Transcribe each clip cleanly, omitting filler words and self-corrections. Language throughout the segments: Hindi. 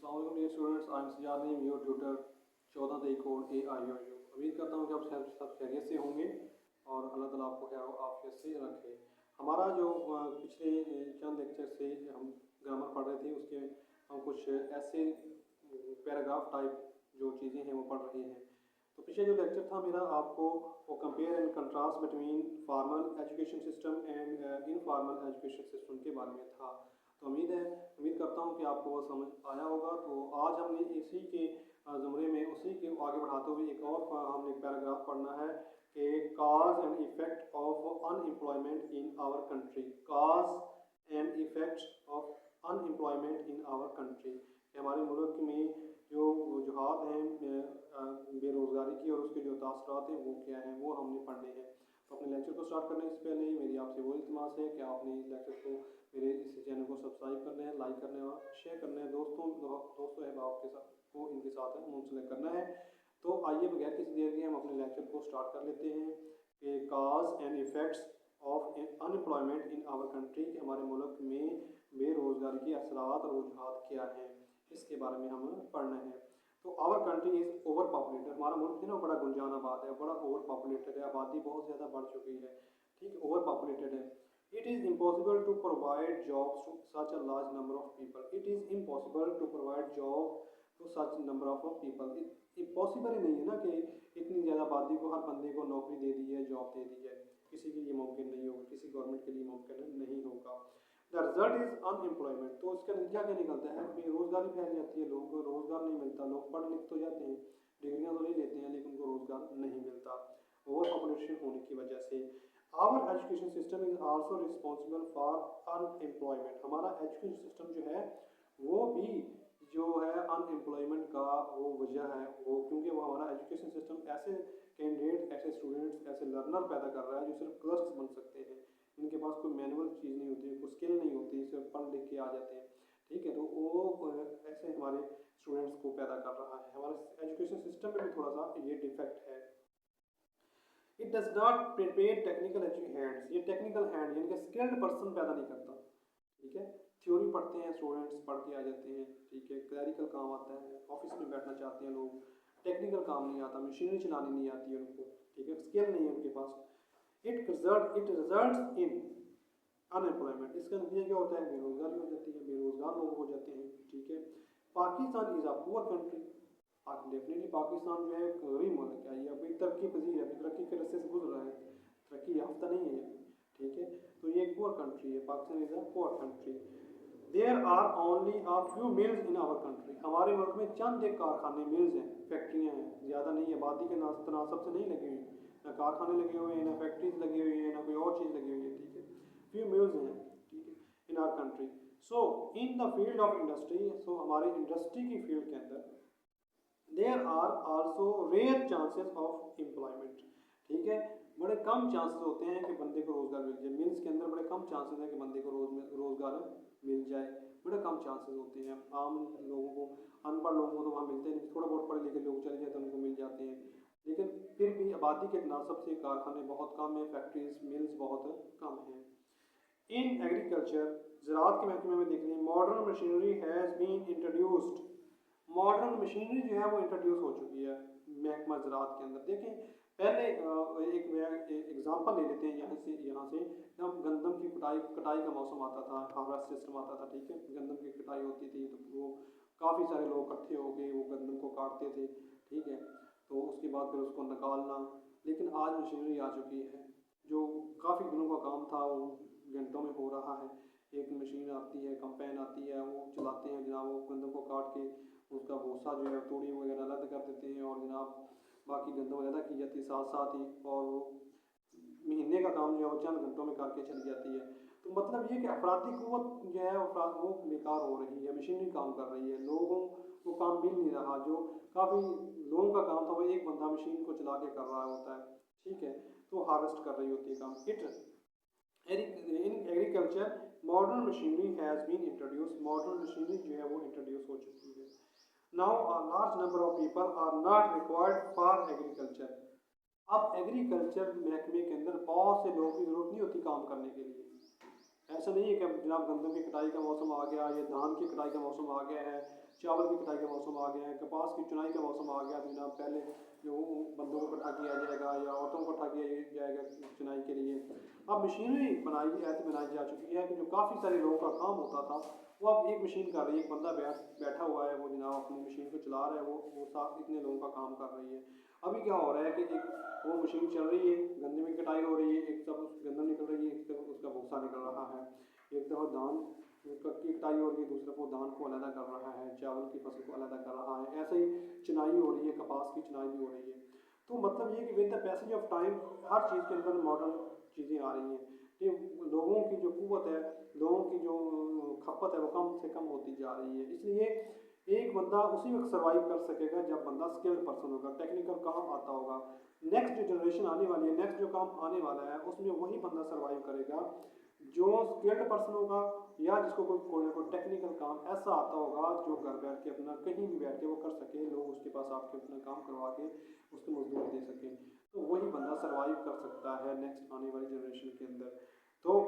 अस्सलाम वालेकुम dear students, I am Syed Naeem your tutor 14 the code AIOU। उम्मीद करता हूँ कि आप सब खैरियत से होंगे और अल्लाह ताला आपको खैर आफियत से रखे। हमारा जो पिछले चंद लेक्चर से हम ग्रामर पढ़ रहे थे, उसके हम कुछ ऐसे पैराग्राफ टाइप जो चीज़ें हैं वो पढ़ रहे हैं। तो पिछले जो लेक्चर था मेरा, आपको वो compare and contrast between formal education system and informal education system के बारे में था। तो उम्मीद करता हूँ कि आपको वो समझ आया होगा। तो आज हमने इसी के ज़ुमरे में उसी के आगे बढ़ाते हुए एक और हमने पैराग्राफ पढ़ना है कि cause and effect of unemployment in our country. Cause and effect of unemployment in our country, हमारे मुल्क में जो वजूहात हैं बेरोज़गारी की और उसके जो तासरात हैं वो क्या हैं, वो हमने पढ़ने हैं। तो अपने लेक्चर को स्टार्ट करने से पहले मेरी आपसे वो इल्तिमास है कि आपने इस लेक्चर को मेरे इस चैनल को सब्सक्राइब करना है, लाइक करना है और शेयर करना है, दोस्तों अहबाब के साथ को इनके साथ मुंसलिक करना है। तो आइए बगैर किसी देर के हम अपने लेक्चर को स्टार्ट कर लेते हैं कि cause and effects of unemployment in our country, कि हमारे मुल्क में बेरोज़गारी के असरात और वजूहात क्या हैं, इसके बारे में हमें पढ़ना है। तो our country is over populated, हमारा मुल्क है ना बड़ा गुंजान आबाद है, बड़ा ओवर पॉपुलेटेड है, आबादी बहुत ज़्यादा बढ़ चुकी है, ठीक है, ओवर पॉपुलेटेड है। It is impossible to provide jobs to such a large number of people. It is impossible to provide job to such number of people. Impossible ही नहीं है ना कि इतनी ज़्यादा आबादी को हर बंदे को नौकरी दे दी है, जॉब दे दी है। किसी के लिए मुमकिन नहीं होगा, किसी गवर्नमेंट के लिए मुमकिन नहीं होगा। द रिजल्ट इज़ अनएम्प्लॉयमेंट, तो इसका नतीजा क्या निकलता है? बेरोज़गारी फैल जाती है, लोगों को रोज़गार नहीं मिलता। लोग पढ़ लिख तो जाते हैं, डिग्रियाँ तो ले लेते हैं, लेकिन उनको रोज़गार नहीं मिलता ओवर पॉपुलेशन होने की वजह से। Our education system is also responsible for unemployment, हमारा एजुकेशन सिस्टम जो है वो भी जो है अनएम्प्लॉयमेंट का वो वजह है वो, क्योंकि वो हमारा एजुकेशन सिस्टम ऐसे कैंडिडेट, ऐसे स्टूडेंट्स, ऐसे लर्नर पैदा कर रहा है जो सिर्फ क्लर्क्स बन सकते हैं। इनके पास कोई मैनुअल चीज़ नहीं होती, कोई स्किल नहीं होती, सिर्फ पढ़ लिख के आ जाते हैं, ठीक है। तो वो ऐसे हमारे स्टूडेंट्स को पैदा कर रहा है। हमारे एजुकेशन सिस्टम में भी थोड़ा सा ये डिफेक्ट है। It does not prepare technical hands, ये टेक्निकल हैंड यानी कि स्किल्ड पर्सन पैदा नहीं करता, ठीक है। थ्योरी पढ़ते हैं स्टूडेंट्स, पढ़ के आ जाते हैं, ठीक है, क्लैरिकल काम आता है, ऑफिस में बैठना चाहते हैं लोग, टेक्निकल काम नहीं आता, मशीनरी चलानी नहीं आती है उनको, ठीक है, स्किल नहीं है उनके पास। इट रिजल्ट्स इन अनएम्प्लॉयमेंट, इसका नतीजा क्या होता है? बेरोजगारी हो जाती है, बेरोजगार लोग हो जाते हैं, ठीक है। Pakistan is a poor country, definitely Pakistan जो है एक गरीब मुल्क है, ये अभी तरक्की पजीर है, अभी तरक्की के रस्ते से गुजर रहा है, तरक्की याफ्ता नहीं है ये, ठीक है। तो ये एक पुअर कंट्री है, Pakistan is a poor country. There are only a few mills in our country, हमारे मुल्क में चंद एक कारखाने, मिल्स हैं, फैक्ट्रियाँ हैं, ज़्यादा नहीं है, आबादी के तनासब से नहीं लगी हुई, ना कारखाने लगे हुए हैं, ना फैक्ट्रीज लगी हुई है, ना कोई और चीज़ लगी हुई है, ठीक है। फ्यू मिल्स हैं, ठीक है, in our country. So in the field of industry, so हमारे इंडस्ट्री की फील्ड के अंदर there are also rare chances of employment, ठीक है, बड़े कम चांसेस होते हैं कि बंदे को रोज़गार मिल जाए। मिल्स के अंदर बड़े कम चांसेस हैं कि बंदे को रोज़गार मिल जाए, बड़े कम चांसेस होते हैं। आम लोगों को, अनपढ़ लोगों को तो वहाँ मिलते नहीं, थोड़ा बहुत पढ़े लिखे लोग चले जाते हैं उनको मिल जाते हैं, लेकिन फिर भी आबादी के तनासब से कारखाने बहुत कम हैं, फैक्ट्रीज मिल्स बहुत कम हैं। इन एग्रीकल्चर, ज़राअत के महकमे में देख लें, modern machinery has been introduced, modern machinery जो है वो इंट्रोड्यूस हो चुकी है महकमा ज़राअत के अंदर। देखें पहले एक एग्जांपल ले लेते हैं यहाँ से जब गंदम की कटाई का मौसम आता था, हार्वेस्ट सिस्टम आता था, ठीक है, गंदम की कटाई होती थी तो वो काफ़ी सारे लोग इकट्ठे हो गए, वो गंदम को काटते थे, ठीक है, तो उसके बाद फिर उसको निकालना। लेकिन आज मशीनरी आ चुकी है, जो काफ़ी दिनों का काम था वो घंटों में हो रहा है। एक मशीन आती है, कंपेन आती है, वो चलाते हैं जनाब, वो गंदम को काट के उसका भूसा जो है तूड़ी वगैरह अलग कर देते हैं और जनाब बाकी गंदम अलग की जाती है साथ साथ ही, और वो महीने का काम जो है वो चंद घंटों में करके चली जाती है। तो मतलब ये कि अफराधी क़ुव्वत जो है वो बेकार हो रही है, मशीनरी काम कर रही है, लोगों को काम मिल नहीं रहा। जो काफ़ी लोगों का काम था वो एक बंदा मशीन को चला के कर रहा होता है, ठीक है, तो हार्वेस्ट कर रही होती है काम। In agriculture modern machinery has been introduce, modern machinery जो है वो इंट्रोड्यूस हो चुकी है। Now a large number of people are not required for agriculture, अब एग्रीकल्चर महकमे के अंदर बहुत से लोगों की ज़रूरत नहीं होती काम करने के लिए। ऐसा नहीं है कि जनाब गंदम की कटाई का मौसम आ गया या धान की कटाई का मौसम आ गया है, चावल की कटाई का मौसम आ गया है, कपास की चुनाई का मौसम आ गया। तो जनाब पहले जो बंदों को इकट्ठा किया जाएगा या औरतों को इकट्ठा किया जाएगा चुनाई के लिए, अब मशीनरी ऐसी बनाई जा चुकी है कि जो काफ़ी सारे लोगों का काम होता था वो अब एक मशीन कर रही है। एक बंदा बैठा हुआ है, वो जनाब अपनी मशीन को चला रहा है, वो साथ इतने लोगों का काम कर रही है। अभी क्या हो रहा है कि एक वो मशीन चल रही है, गंदम की कटाई हो रही है, एक तरफ गंदम निकल रही है, एक तरफ उसका भूसा निकल रहा है, एक तरफ धान की कटाई हो रही है, दूसरी तरफ वो धान को अलग कर रहा है, चावल की फसल को अलग कर रहा है। ऐसे ही चुनाई हो रही है, कपास की चुनाई भी हो रही है। तो मतलब ये कि with the passage of time हर चीज़ के अंदर मॉडर्न चीज़ें आ रही हैं कि लोगों की जो क़ुव्वत है, लोगों की जो खपत है वो कम से कम होती जा रही है। इसलिए एक बंदा उसी वक्त सर्वाइव कर सकेगा जब बंदा स्किल्ड पर्सन होगा, टेक्निकल काम आता होगा। नेक्स्ट जो जनरेशन आने वाली है, नेक्स्ट जो काम आने वाला है, उसमें वही बंदा सर्वाइव करेगा जो स्किल्ड पर्सन होगा या जिसको कोई ना कोई टेक्निकल काम ऐसा आता होगा जो घर बैठ के अपना कहीं भी बैठ के वो कर सके, लोग उसके पास आके अपना काम करवा के उसको मजदूरी दे सकें, तो वही बंदा सर्वाइव कर सकता है नेक्स्ट आने वाली जनरेशन के अंदर। तो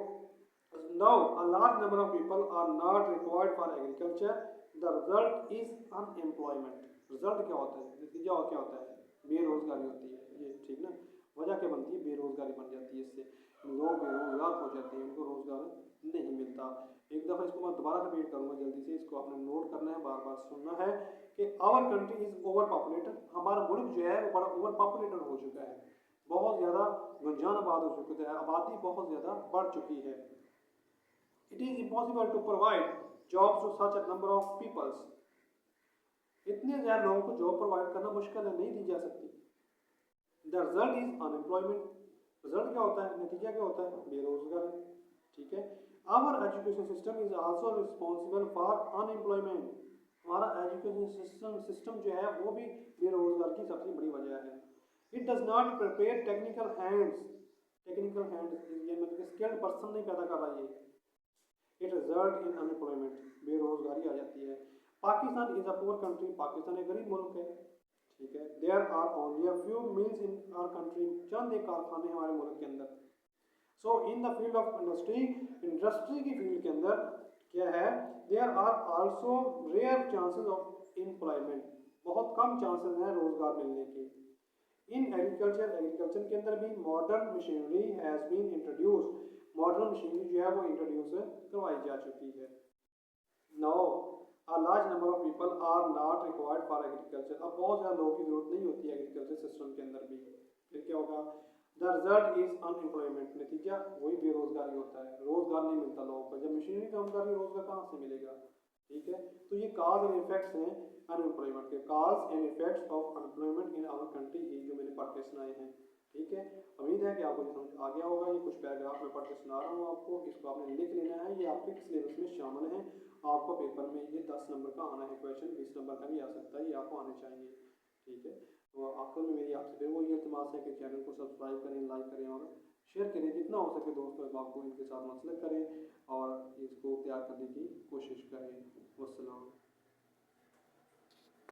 now a large number of people are not required for agriculture, the result is unemployment। Result क्या होता है, नतीजा क्या होता है, बेरोजगारी होती है। ये ठीक ना, वजह क्या बनती है, बेरोजगारी बन जाती है। इससे लोग बेरोजगार हो जाते हैं, उनको रोजगार नहीं मिलता। एक दफ़ा इसको मैं दोबारा रिपीट करूँगा जल्दी से, इसको आपने नोट करना है, बार बार सुनना है कि our country is over populated. हमारा मुल्क जो है वो बड़ा ओवर पॉपुलेटेड हो चुका है, बहुत ज़्यादा गुंजान आबाद हो चुका है, आबादी बहुत ज़्यादा बढ़ चुकी है। It is impossible to provide jobs to such a number of peoples. इतने ज़्यादा लोगों को जॉब प्रोवाइड करना मुश्किल है, नहीं दी जा सकती। The result is unemployment. Result क्या होता है, नतीजा क्या होता है, बेरोजगारी। ठीक है, our education system is also responsible for unemployment. हमारा एजुकेशन सिस्टम जो है वो भी बेरोजगार की सबसे बड़ी वजह है। It does not prepare technical hands. Technical hands ये मतलब स्किल्ड पर्सन नहीं पैदा कर रहा है। इट रिजल्ट इन अनएम्प्लॉयमेंट, बेरोजगारी आ जाती है। Pakistan is a poor country. Pakistan एक गरीब मुल्क है। ठीक है, there are only a few mills in our country. चंद एक कारखाने हमारे मुल्क के अंदर। So in the field of industry, industry की फील्ड के अंदर क्या है, there are also rare chances of employment. बहुत कम चांसेस हैं रोजगार मिलने के। इन एग्रीकल्चर, एग्रीकल्चर के अंदर भी modern machinery has been introduced. Modern machinery जो है वो इंट्रोड्यूस करवाई जा चुकी है। Now a large number of people are not required for agriculture। अब बहुत ज़्यादा लोगों की जरूरत नहीं होती है एग्रीकल्चर सिस्टम के अंदर भी। फिर क्या होगा, द रिजल्ट इज अनएम्प्लॉयमेंट। नतीजा वही बेरोजगारी होता है, रोजगार नहीं मिलता लोगों को। जब मशीनरी काम कर रही है, रोजगार कहाँ से मिलेगा। ठीक है, तो ये काज एंड इफेक्ट्स हैं अनएम्प्लॉयमेंट के। Cause and effects of unemployment in our country, ये जो मैंने पढ़ के सुनाए हैं। ठीक है, उम्मीद है कि आपको समझ आ गया होगा। ये कुछ पैराग्राफ में पढ़ के सुना रहा हूँ आपको, इसको आपने लिख लेना है। ये आपके सिलेबस में शामिल है। आपको पेपर में ये 10 नंबर का आना है क्वेश्चन, 20 नंबर का भी आ सकता है, ये आपको आने चाहिए। ठीक है, तो आखिर में मेरी आपसे फिर वो ये इल्तिमास है कि चैनल को सब्सक्राइब करें, लाइक करें और शेयर करें। जितना हो सके दोस्तों अहबाब को इनके साथ मसलक करें और इसको तैयार करने की कोशिश करें। वस्सलाम।